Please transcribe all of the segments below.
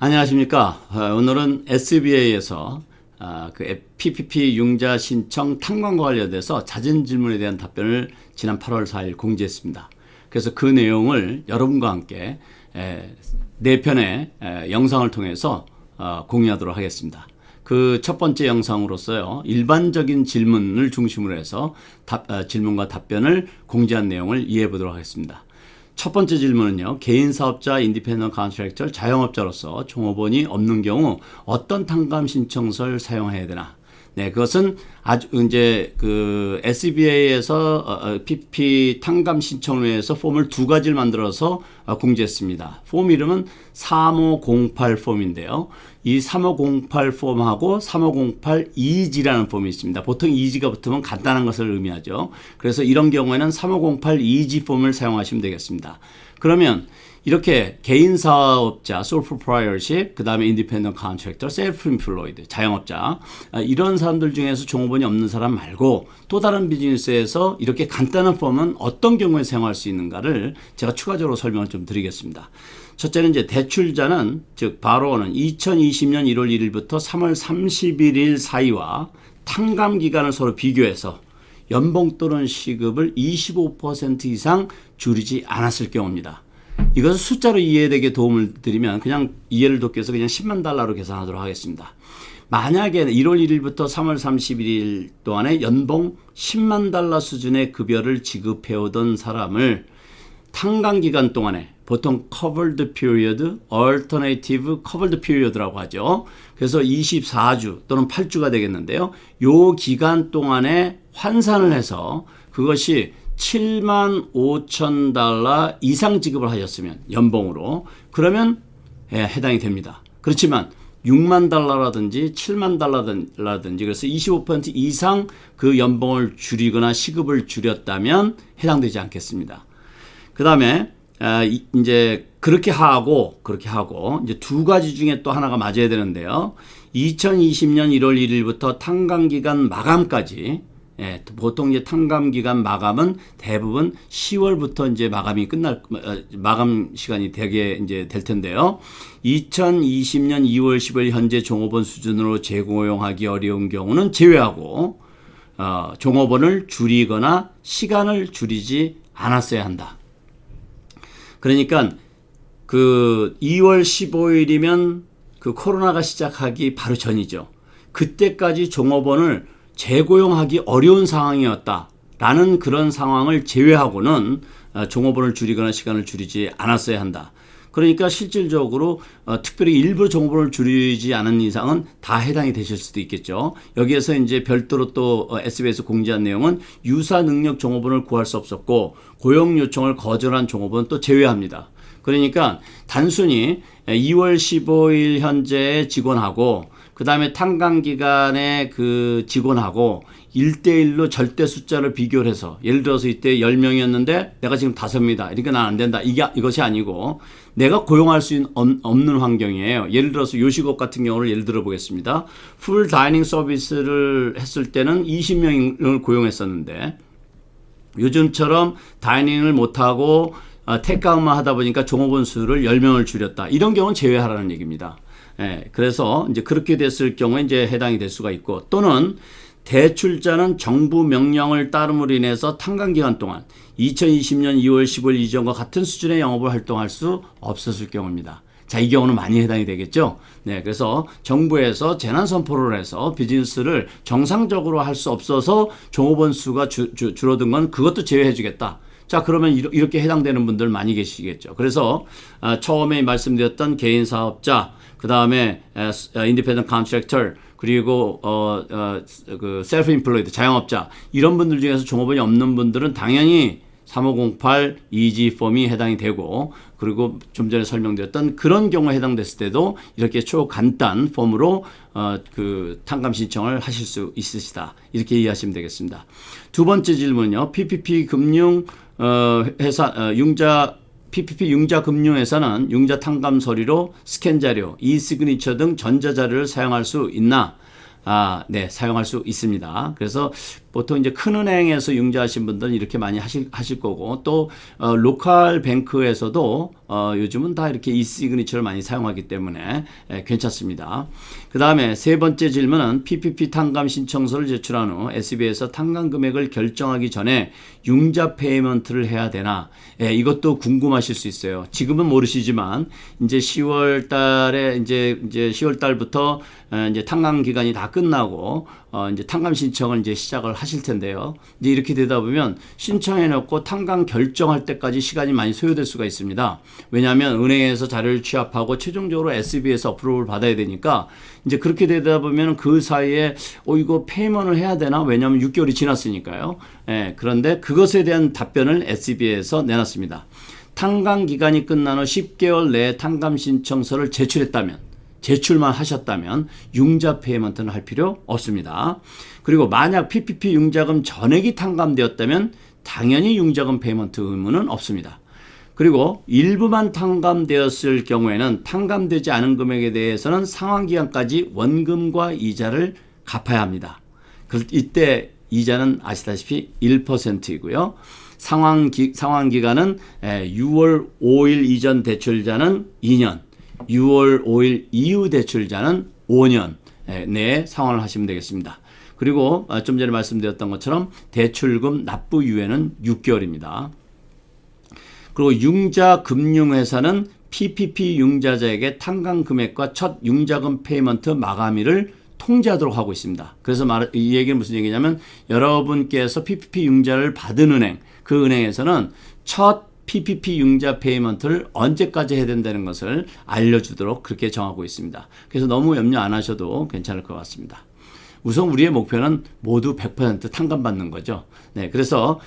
안녕하십니까. 오늘은 SBA에서 그 PPP 융자 신청 탕감과 관련돼서 잦은 질문에 대한 답변을 지난 8월 4일 공지했습니다. 그래서 그 내용을 여러분과 함께 4편의 영상을 통해서 공유하도록 하겠습니다. 그 첫 번째 영상으로서요, 일반적인 질문을 중심으로 해서 질문과 답변을 공지한 내용을 이해해 보도록 하겠습니다. 첫 번째 질문은요, 개인 사업자, 인디펜던트 컨트랙터, 자영업자로서 종업원이 없는 경우 어떤 탕감 신청서를 사용해야 되나? 네, 그것은 아주 이제 그 SBA에서 PPP 탕감 신청을 위해서 폼을 두 가지를 만들어서 공지했습니다. 폼 이름은 3508 폼인데요. 이 3508 폼하고 3508 이지라는 폼이 있습니다. 보통 이지가 붙으면 간단한 것을 의미하죠. 그래서 이런 경우에는 3508 이지 폼을 사용하시면 되겠습니다. 그러면 이렇게 개인 사업자, sole proprietorship, 그 다음에 independent contractor, self-employed, 자영업자, 이런 사람들 중에서 종업원이 없는 사람 말고 또 다른 비즈니스에서 이렇게 간단한 폼은 어떤 경우에 사용할 수 있는가를 제가 추가적으로 설명을 좀 드리겠습니다. 첫째는 이제 대출자는, 즉 바로는 2020년 1월 1일부터 3월 31일 사이와 탕감 기간을 서로 비교해서 연봉 또는 시급을 25% 이상 줄이지 않았을 경우입니다. 이것을 숫자로 이해되게 도움을 드리면 그냥 이해를 돕기 위해서 그냥 10만 달러로 계산하도록 하겠습니다. 만약에 1월 1일부터 3월 31일 동안에 연봉 10만 달러 수준의 급여를 지급해오던 사람을 탕감 기간 동안에 보통 covered period, alternative covered period라고 하죠. 그래서 24주 또는 8주가 되겠는데요. 요 기간 동안에 환산을 해서 그것이 7만 5천 달러 이상 지급을 하셨으면 연봉으로 그러면 해당이 됩니다. 그렇지만 6만 달러라든지 7만 달러라든지 그래서 25% 이상 그 연봉을 줄이거나 시급을 줄였다면 해당되지 않겠습니다. 그 다음에 이제 그렇게 하고 이제 두 가지 중에 또 하나가 맞아야 되는데요. 2020년 1월 1일부터 탕감 기간 마감까지, 보통 이제 탕감 기간 마감은 대부분 10월부터 이제 마감 시간이 되게 이제 될 텐데요. 2020년 2월 10일 현재 종업원 수준으로 재고용하기 어려운 경우는 제외하고 종업원을 줄이거나 시간을 줄이지 않았어야 한다. 그러니까 그 2월 15일이면 그 코로나가 시작하기 바로 전이죠. 그때까지 종업원을 재고용하기 어려운 상황이었다라는 그런 상황을 제외하고는 종업원을 줄이거나 시간을 줄이지 않았어야 한다. 그러니까 실질적으로 특별히 일부 종업원을 줄이지 않은 이상은 다 해당이 되실 수도 있겠죠. 여기에서 이제 별도로 또 SBS에서 공지한 내용은 유사 능력 종업원을 구할 수 없었고 고용 요청을 거절한 종업원은 또 제외합니다. 그러니까 단순히 2월 15일 현재의 직원하고 그 다음에 탕감 기간에 그 직원하고 1대1로 절대 숫자를 비교를 해서 예를 들어서 이때 10명이었는데 내가 지금 5명이다. 그러니까 난 안 된다. 이것이 아니고 내가 고용할 수 없는 환경이에요. 예를 들어서 요식업 같은 경우를 예를 들어 보겠습니다. 풀 다이닝 서비스를 했을 때는 20명을 고용했었는데 요즘처럼 다이닝을 못하고 테이크아웃만 하다 보니까 종업원 수를 10명을 줄였다. 이런 경우는 제외하라는 얘기입니다. 그래서 이제 그렇게 됐을 경우에 이제 해당이 될 수가 있고, 또는 대출자는 정부 명령을 따름으로 인해서 탕감 기간 동안 2020년 2월 15일 이전과 같은 수준의 영업을 활동할 수 없었을 경우입니다. 자, 이 경우는 많이 해당이 되겠죠. 네, 그래서 정부에서 재난 선포를 해서 비즈니스를 정상적으로 할 수 없어서 종업원 수가 줄어든 건 그것도 제외해 주겠다. 자, 그러면 이렇게 해당되는 분들 많이 계시겠죠. 그래서 처음에 말씀드렸던 개인 사업자, 그 다음에 independent contractor, 그리고 그 self-employed, 자영업자, 이런 분들 중에서 종업원이 없는 분들은 당연히 3508 이지 폼이 해당이 되고, 그리고 좀 전에 설명드렸던 그런 경우에 해당됐을 때도 이렇게 초간단 폼으로 그 탕감 신청을 하실 수 있으시다. 이렇게 이해하시면 되겠습니다. 두 번째 질문은요, PPP 금융 회사 PPP 융자 금융회사는 융자 탕감 서류로 스캔 자료, e-시그니처 등 전자 자료를 사용할 수 있나? 네, 사용할 수 있습니다. 그래서 보통 이제 큰 은행에서 융자하신 분들은 이렇게 많이 하실 거고 또 로컬 뱅크에서도 요즘은 다 이렇게 이시그니처를 많이 사용하기 때문에 괜찮습니다. 그 다음에 세 번째 질문은 PPP 탕감 신청서를 제출한 후 SB에서 탕감 금액을 결정하기 전에 융자 페이먼트를 해야 되나? 이것도 궁금하실 수 있어요. 지금은 모르시지만 이제 10월 달에 이제 10월 달부터 이제 탕감 기간이 다 끝나고 이제 탕감 신청을 이제 시작을 하실 텐데요. 이제 이렇게 되다 보면 신청해 놓고 탕감 결정할 때까지 시간이 많이 소요될 수가 있습니다. 왜냐하면 은행에서 자료를 취합하고 최종적으로 SB에서 어프로브를 받아야 되니까 이제 그렇게 되다 보면 그 사이에 이거 페이먼을 해야 되나? 왜냐하면 6개월이 지났으니까요. 그런데 그것에 대한 답변을 SB에서 내놨습니다. 탕감 기간이 끝난 후 10개월 내에 탕감 신청서를 제출만 하셨다면 융자 페이먼트는 할 필요 없습니다. 그리고 만약 PPP 융자금 전액이 탕감되었다면 당연히 융자금 페이먼트 의무는 없습니다. 그리고 일부만 탕감되었을 경우에는 탕감되지 않은 금액에 대해서는 상환기간까지 원금과 이자를 갚아야 합니다. 이때 이자는 아시다시피 1%이고요. 상환기간은 6월 5일 이전 대출자는 2년, 6월 5일 이후 대출자는 5년 내에 상환을 하시면 되겠습니다. 그리고 좀 전에 말씀드렸던 것처럼 대출금 납부 유예는 6개월입니다. 그리고 융자 금융회사는 PPP 융자자에게 탕감 금액과 첫 융자금 페이먼트 마감일을 통지하도록 하고 있습니다. 그래서 이 얘기는 무슨 얘기냐면 여러분께서 PPP 융자를 받은 은행, 그 은행에서는 첫 PPP 융자 페이먼트를 언제까지 해야 된다는 것을 알려주도록 그렇게 정하고 있습니다. 그래서 너무 염려 안 하셔도 괜찮을 것 같습니다. 우선 우리의 목표는 모두 100% 탕감받는 거죠. 네, 그래서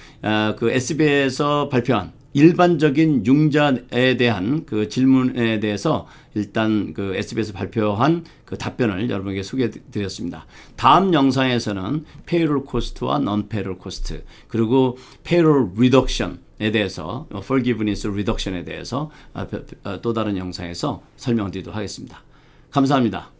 그 SB에서 발표한 일반적인 융자에 대한 그 질문에 대해서 일단 그 SB에서 발표한 그 답변을 여러분에게 소개해 드렸습니다. 다음 영상에서는 페이롤 코스트와 non 페이롤 코스트 그리고 페이롤 리덕션에 대해서 forgiveness reduction에 대해서 또 다른 영상에서 설명드리도록 하겠습니다. 감사합니다.